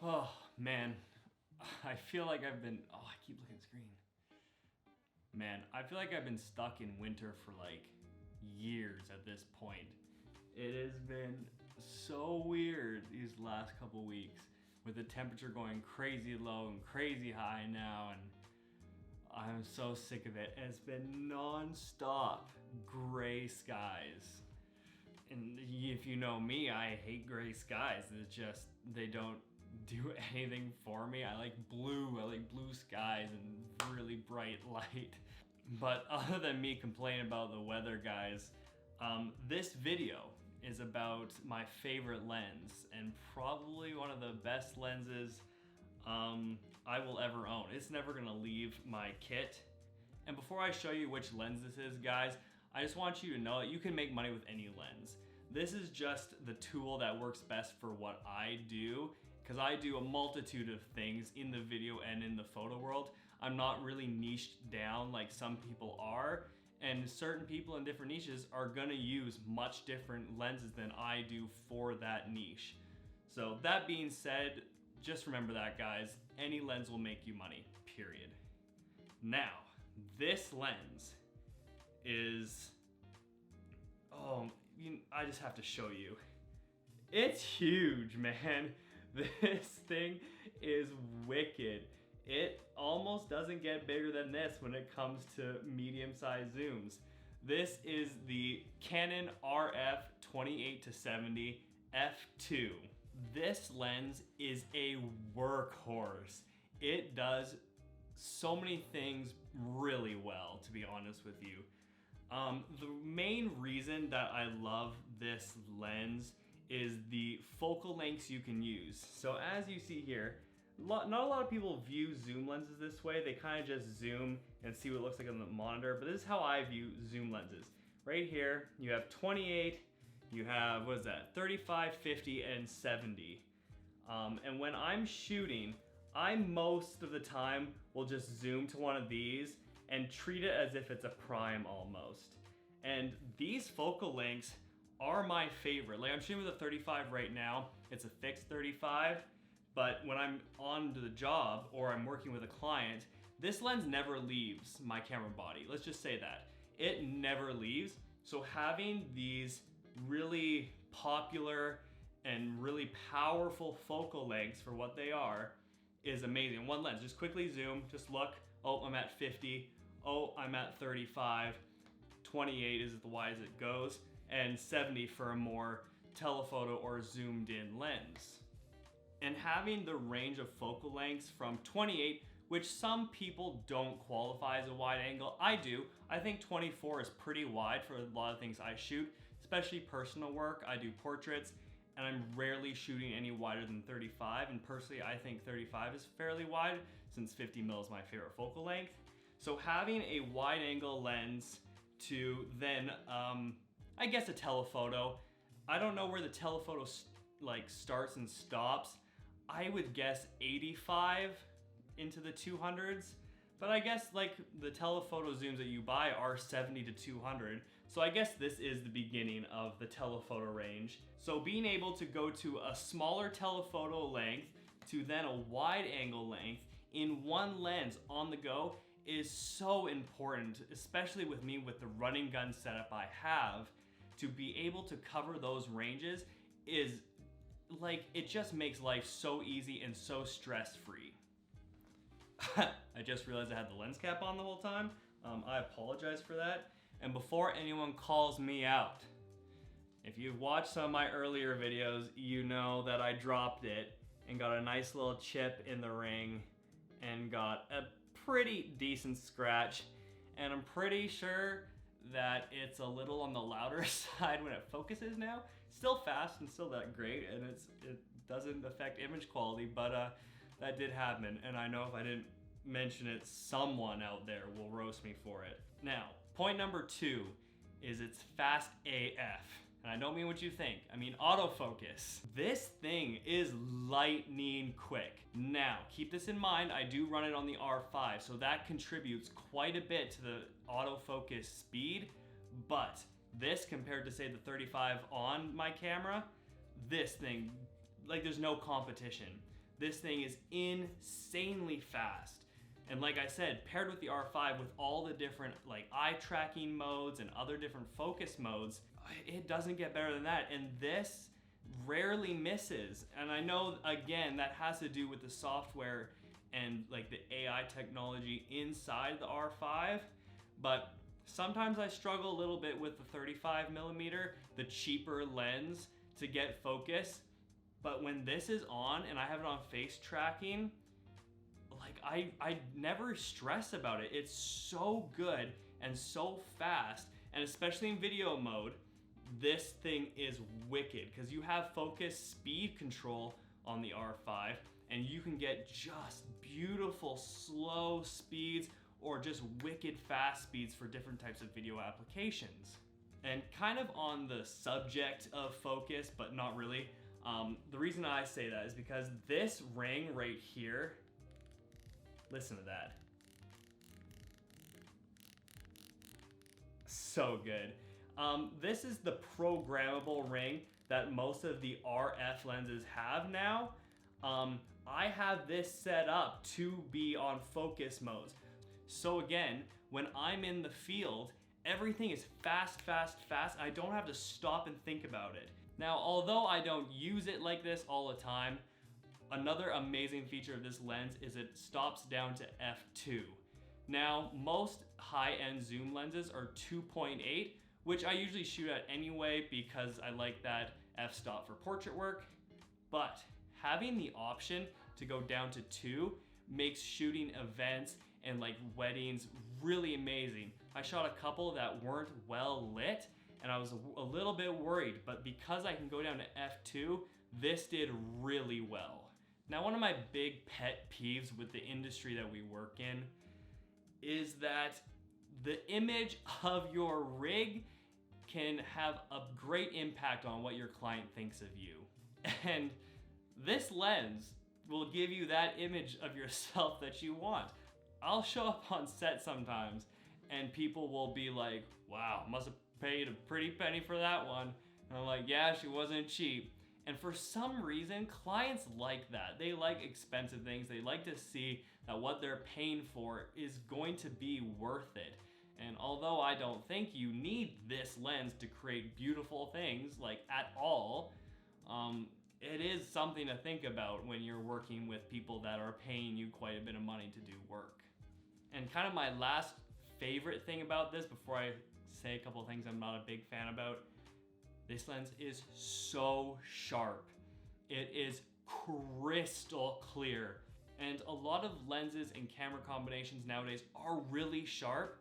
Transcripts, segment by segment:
Oh, man. I feel like I've been, I keep looking at the screen. Man, I feel like I've been stuck in winter for like years at this point. It has been so weird these last couple weeks with the temperature going crazy low and crazy high now, and I'm so sick of it. And it's been non-stop gray skies. And if you know me, I hate gray skies. It's just, they don't do anything for me. I like blue skies and really bright light. But other than me complaining about the weather, guys, this video is about my favorite lens and probably one of the best lenses I will ever own. It's never gonna leave my kit. And before I show you which lens this is, guys, I just want you to know that you can make money with any lens. This is just the tool that works best for what I do, because I do a multitude of things in the video and in the photo world. I'm not really niched down like some people are, and certain people in different niches are gonna use much different lenses than I do for that niche. So that being said, just remember that, guys, any lens will make you money, period. Now, this lens is, I just have to show you. It's huge, man. This thing is wicked. It almost doesn't get bigger than this when it comes to medium-sized zooms. This is the Canon RF 28-70 f2. This lens is a workhorse. It does so many things really well, to be honest with you. The main reason that I love this lens is the focal lengths you can use. So as you see here, not a lot of people view zoom lenses this way. They kind of just zoom and see what it looks like on the monitor, but this is how I view zoom lenses. Right here, you have 28, you have, what is that, 35, 50, and 70. And when I'm shooting, I most of the time will just zoom to one of these and treat it as if it's a prime almost. And these focal lengths are my favorite. Like, I'm shooting with a 35 right now. It's a fixed 35, but when I'm on the job or I'm working with a client, this lens never leaves my camera body. Let's just say that. It never leaves. So having these really popular and really powerful focal lengths for what they are is amazing. One lens, just quickly zoom, just look. Oh, I'm at 50. Oh, I'm at 35. 28 is as wide as it goes, and 70 for a more telephoto or zoomed in lens. And having the range of focal lengths from 28, which some people don't qualify as a wide angle, I do. I think 24 is pretty wide for a lot of things I shoot, especially personal work. I do portraits, and I'm rarely shooting any wider than 35, and personally I think 35 is fairly wide since 50mm is my favorite focal length. So having a wide angle lens to then, I guess a telephoto, I don't know where the telephoto starts and stops. I would guess 85 into the 200s, but I guess like the telephoto zooms that you buy are 70 to 200. So I guess this is the beginning of the telephoto range. So being able to go to a smaller telephoto length to then a wide angle length in one lens on the go is so important, especially with me with the running gun setup I have. To be able to cover those ranges is like, it just makes life so easy and so stress-free. I just realized I had the lens cap on the whole time. I apologize for that. And before anyone calls me out, if you've watched some of my earlier videos, you know that I dropped it and got a nice little chip in the ring and got a pretty decent scratch. And I'm pretty sure that it's a little on the louder side when it focuses now. Still fast and still that great, and it doesn't affect image quality, but that did happen, and I know if I didn't mention it, someone out there will roast me for it. Now, point number 2 is it's fast AF. And I don't mean what you think, I mean autofocus. This thing is lightning quick. Now, keep this in mind, I do run it on the R5, so that contributes quite a bit to the autofocus speed, but this compared to say the 35 on my camera, this thing, like there's no competition. this thing is insanely fast. And like I said, paired with the R5 with all the different like eye tracking modes and other different focus modes, it doesn't get better than that. And this rarely misses. And I know, again, that has to do with the software and like the AI technology inside the R5, but sometimes I struggle a little bit with the 35mm, the cheaper lens, to get focus. But when this is on and I have it on face tracking, like I never stress about it. It's so good and so fast, and especially in video mode, this thing is wicked because you have focus speed control on the R5, and you can get just beautiful slow speeds or just wicked fast speeds for different types of video applications. And kind of on the subject of focus, but not really, the reason I say that is because this ring right here, listen to that. So good. This is the programmable ring that most of the RF lenses have now. I have this set up to be on focus modes. So again, when I'm in the field, everything is fast, fast, fast. I don't have to stop and think about it. Now, although I don't use it like this all the time, another amazing feature of this lens is it stops down to f2. Now, most high-end zoom lenses are 2.8, which I usually shoot at anyway because I like that f-stop for portrait work. But having the option to go down to 2 makes shooting events and like weddings really amazing. I shot a couple that weren't well lit and I was a little bit worried, but because I can go down to f2, this did really well. Now, one of my big pet peeves with the industry that we work in is that the image of your rig can have a great impact on what your client thinks of you. And this lens will give you that image of yourself that you want. I'll show up on set sometimes and people will be like, wow, must have paid a pretty penny for that one. And I'm like, yeah, she wasn't cheap. And for some reason, clients like that. They like expensive things. They like to see that what they're paying for is going to be worth it. And although I don't think you need this lens to create beautiful things like at all, it is something to think about when you're working with people that are paying you quite a bit of money to do work. And kind of my last favorite thing about this, before I say a couple of things I'm not a big fan about, this lens is so sharp. It is crystal clear. And a lot of lenses and camera combinations nowadays are really sharp,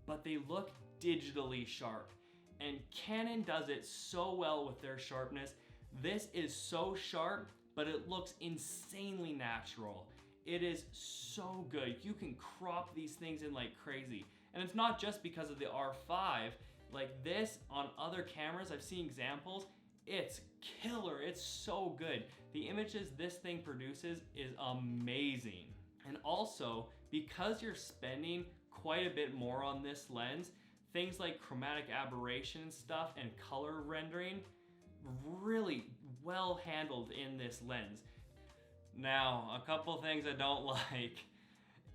but they look digitally sharp. And Canon does it so well with their sharpness. This is so sharp, but it looks insanely natural. It is so good. You can crop these things in like crazy. And it's not just because of the R5. Like this on other cameras, I've seen examples, it's killer, it's so good. The images this thing produces is amazing. And also, because you're spending quite a bit more on this lens, things like chromatic aberration and stuff and color rendering, really well handled in this lens. Now, a couple things I don't like.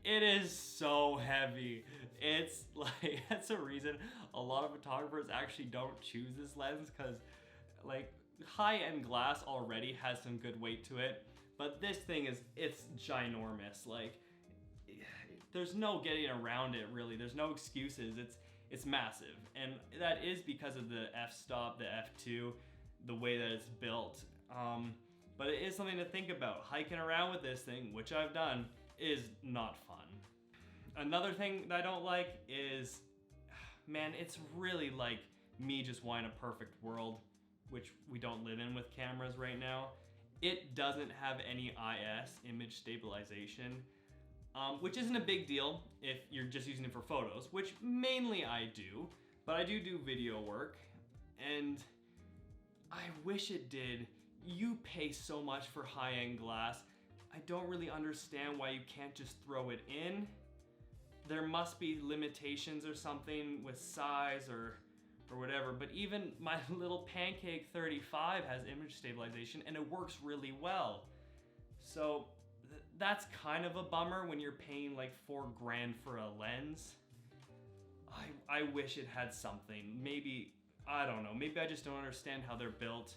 It is so heavy. It's like, that's a reason a lot of photographers actually don't choose this lens, because like high-end glass already has some good weight to it, but this thing it's ginormous. Like, there's no getting around it really. There's no excuses. It's massive. And that is because of the f-stop, the f2, the way that it's built. But it is something to think about. Hiking around with this thing, which I've done, is not fun. Another thing that I don't like is, man, it's really like me just wanting a perfect world, which we don't live in with cameras right now. It doesn't have any IS, image stabilization, which isn't a big deal if you're just using it for photos, which mainly I do, but I do video work, and I wish it did. You pay so much for high-end glass. I don't really understand why you can't just throw it in. There must be limitations or something with size or whatever, but even my little Pancake 35 has image stabilization and it works really well. So that's kind of a bummer when you're paying like $4 grand for a lens. I wish it had something. Maybe, I don't know, maybe I just don't understand how they're built,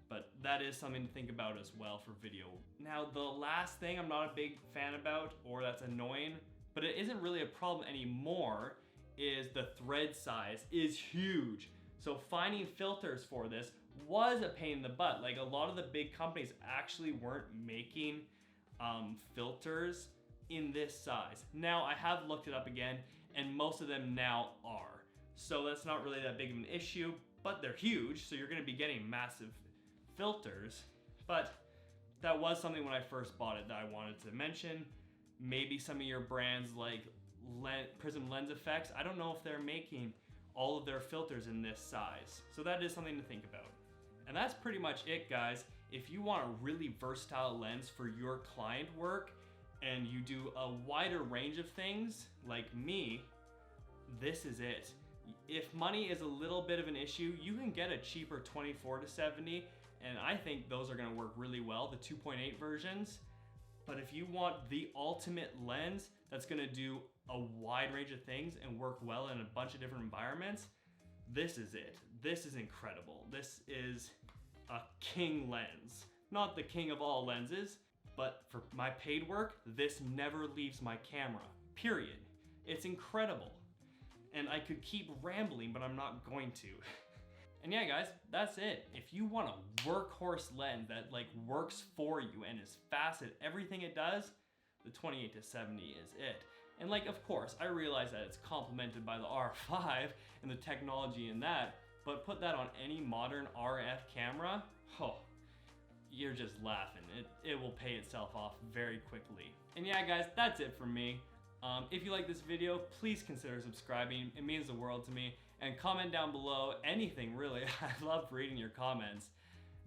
but that is something to think about as well for video. Now, the last thing I'm not a big fan about, or that's annoying, but it isn't really a problem anymore, is the thread size is huge. So finding filters for this was a pain in the butt. Like, a lot of the big companies actually weren't making filters in this size. Now, I have looked it up again, and most of them now are. So that's not really that big of an issue, but they're huge, so you're gonna be getting massive filters. But that was something when I first bought it that I wanted to mention. Maybe some of your brands like Prism Lens Effects, I don't know if they're making all of their filters in this size. So that is something to think about. And that's pretty much it, guys. If you want a really versatile lens for your client work and you do a wider range of things like me, this is it. If money is a little bit of an issue, you can get a cheaper 24-70, and I think those are gonna work really well, the 2.8 versions. But if you want the ultimate lens that's gonna do a wide range of things and work well in a bunch of different environments, this is it. This is incredible. This is a king lens. Not the king of all lenses, but for my paid work, this never leaves my camera, period. It's incredible. And I could keep rambling, but I'm not going to. And yeah, guys, that's it. If you want a workhorse lens that like works for you and is fast at everything it does, the 28-70 is it. And like, of course, I realize that it's complemented by the R5 and the technology in that, but put that on any modern RF camera, oh, you're just laughing. It will pay itself off very quickly. And yeah, guys, that's it from me. If you like this video, please consider subscribing. It means the world to me. And comment down below anything, really. I love reading your comments.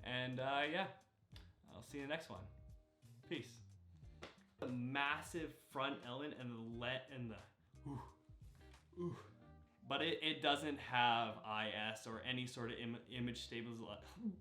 And yeah, I'll see you in the next one. Peace. The massive front element and but it doesn't have IS or any sort of image stabilization.